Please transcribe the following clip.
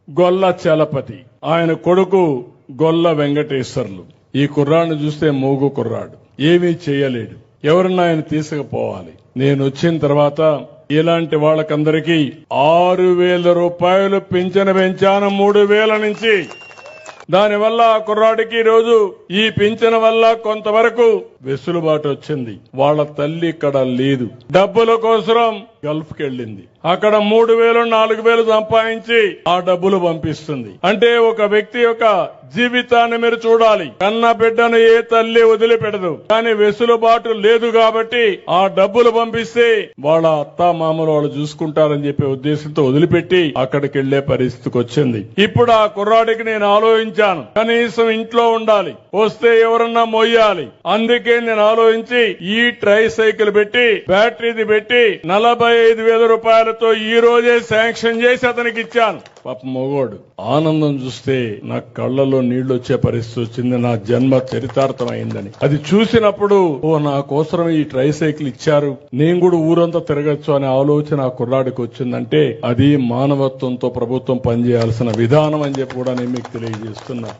గొల్ల చలపతి, ఆయన కొడుకు గొల్ల వెంకటేశ్వర్లు. ఈ కుర్రాడిని చూస్తే మూగు కుర్రాడు, ఏమీ చేయలేడు. ఎవరన్నా ఆయన తీసుకుపోవాలి. నేను వచ్చిన తర్వాత ఇలాంటి వాళ్ళకందరికీ 6,000 రూపాయలు పింఛను పెంచాను 3,000 నుంచి. దానివల్ల ఆ కుర్రాడికి రోజు ఈ పింఛను వల్ల కొంతవరకు వెసులుబాటు వచ్చింది. వాళ్ళ తల్లి ఇక్కడ లేదు, డబ్బుల కోసం గల్ఫ్కి వెళ్ళింది. అక్కడ 3,000 4,000 సంపాదించి ఆ డబ్బులు పంపిస్తుంది. అంటే ఒక వ్యక్తి యొక్క జీవితాన్ని మీరు చూడాలి. కన్న బిడ్డను ఏ తల్లి వదిలిపెట్టదు, కానీ వెసులుబాటు లేదు కాబట్టి ఆ డబ్బులు పంపిస్తే వాళ్ళ అత్త మామలు వాళ్ళు చూసుకుంటారని చెప్పే ఉద్దేశంతో వదిలిపెట్టి అక్కడికి వెళ్లే పరిస్థితికి వచ్చింది. ఇప్పుడు ఆ కుర్రాడికి నేను ఆలోచించాను, కనీసం ఇంట్లో ఉండాలి, వస్తే ఎవరన్నా మోయాలి. అందుకే నేను ఆలోచించి ఈ ట్రై సైకిల్ పెట్టి బ్యాటరీది పెట్టి 45,000 రూపాయలతో ఈ రోజే శాంక్షన్ చేసి అతనికి ఇచ్చాను. పాప మగోడు ఆనందం చూస్తే నా కళ్లలో నీళ్లు వచ్చే పరిస్థితి వచ్చింది. నా జన్మ చరితార్థం అయిందని అది చూసినప్పుడు, నా కోసం ఈ ట్రై సైకిల్ ఇచ్చారు, నేను కూడా ఊరంతా తిరగచ్చు అనే ఆలోచన ఆ కుర్రాడికి వచ్చిందంటే అది మానవత్వంతో ప్రభుత్వం పనిచేయాల్సిన విధానం అని చెప్పి కూడా నేను మీకు తెలియజేస్తున్నా.